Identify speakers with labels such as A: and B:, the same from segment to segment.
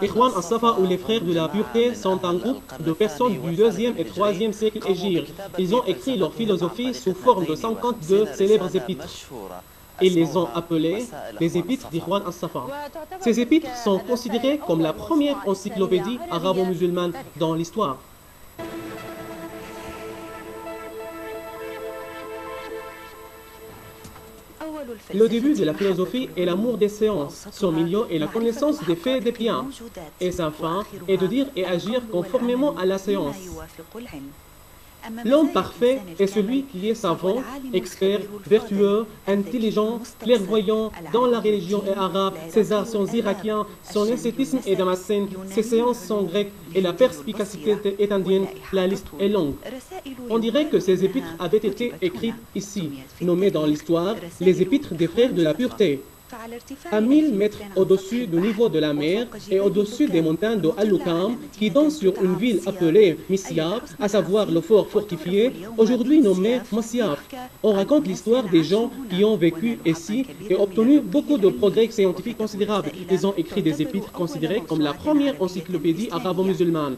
A: Ikhwan al-Safa ou les frères de la pureté sont un groupe de personnes du 2e et 3e siècle hégire. Ils ont écrit leur philosophie sous forme de 52 célèbres épîtres. Ils les ont appelés les épîtres d'Ikhwan al-Safa. Ces épîtres sont considérés comme la première encyclopédie arabo-musulmane dans l'histoire. Le début de la philosophie est l'amour des séances, son milieu est la connaissance des faits et des biens, et sa fin est de dire et agir conformément à la séance. L'homme parfait est celui qui est savant, expert, vertueux, intelligent, clairvoyant dans la religion est arabe, ses arts sont irakiens, son esthétisme est damascène, ses séances sont grecques et la perspicacité est indienne, la liste est longue. On dirait que ces épîtres avaient été écrites ici, nommées dans l'histoire les épîtres des frères de la pureté. À 1000 mètres au-dessus du niveau de la mer et au-dessus des montagnes de Al-Lukam, qui donnent sur une ville appelée Misyaf, à savoir le fort fortifié, aujourd'hui nommé Masyaf. On raconte l'histoire des gens qui ont vécu ici et obtenu beaucoup de progrès scientifiques considérables. Ils ont écrit des épîtres considérés comme la première encyclopédie arabo-musulmane,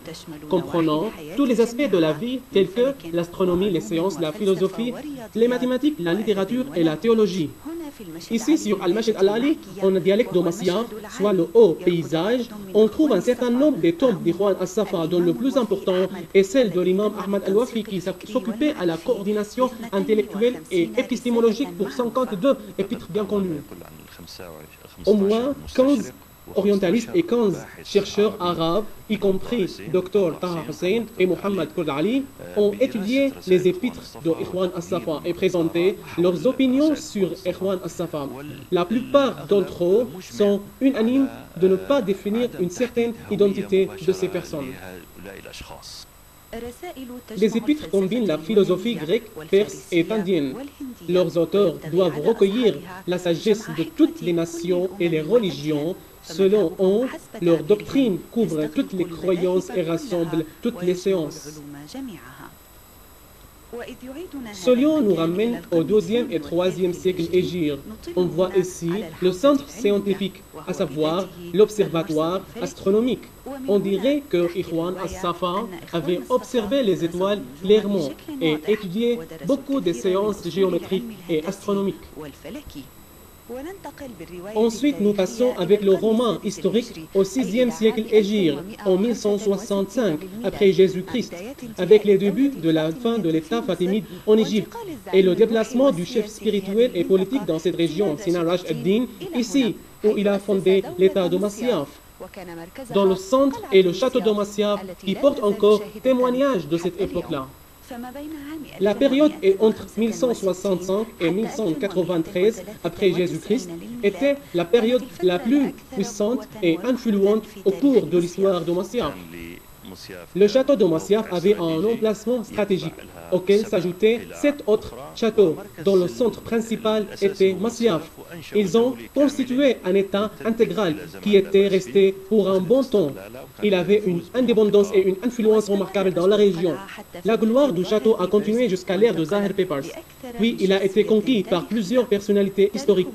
A: comprenant tous les aspects de la vie tels que l'astronomie, les sciences, la philosophie, les mathématiques, la littérature et la théologie. Ici, sur Al-Masjid Al-Ali, en dialecte de Masyaf, soit le haut paysage, on trouve un certain nombre des tombes d'Ikhwan al-Safa, dont le plus important est celle de l'imam Ahmad al-Wafi, qui s'occupait à la coordination intellectuelle et épistémologique pour 52 épîtres bien connus. Au moins 15 orientalistes et 15 chercheurs arabes, y compris Dr Taha Hussein et Mohammed Kurd Ali, ont étudié les épîtres de Ikhwan al-Safa et présenté leurs opinions sur Ikhwan al-Safa. La plupart d'entre eux sont unanimes de ne pas définir une certaine identité de ces personnes. Les épîtres combinent la philosophie grecque, perse et indienne. Leurs auteurs doivent recueillir la sagesse de toutes les nations et les religions. Selon eux, leur doctrine couvre toutes les croyances et rassemble toutes les séances. Ce lieu nous ramène au 2e et 3e siècle hégire. On voit ici le centre scientifique, à savoir l'observatoire astronomique. On dirait que Ikhwan al-Safa avait observé les étoiles clairement et étudié beaucoup de séances géométriques et astronomiques. Ensuite, nous passons avec le roman historique au 6e siècle hégire, en 1165, après Jésus-Christ, avec les débuts de la fin de l'État fatimide en Égypte et le déplacement du chef spirituel et politique dans cette région, Sina Raj ad-Din, ici, où il a fondé l'État de Masyaf. Dans le centre est le château de Masyaf, qui porte encore témoignage de cette époque-là. La période est entre 1165 et 1193 après Jésus-Christ, était la période la plus puissante et influente au cours de l'histoire de Masyaf. Le château de Masyaf avait un emplacement stratégique, auquel s'ajoutaient 7 autres châteaux, dont le centre principal était Masyaf. Ils ont constitué un État intégral qui était resté pour un bon temps. Il avait une indépendance et une influence remarquables dans la région. La gloire du château a continué jusqu'à l'ère de Zahir Papers. Puis il a été conquis par plusieurs personnalités historiques.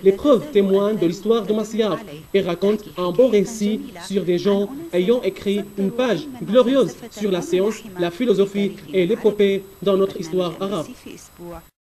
A: Les preuves témoignent de l'histoire de Masyaf et racontent un beau récit sur des gens ayant écrit une page glorieuse sur la science, la philosophie et l'épopée dans notre histoire arabe.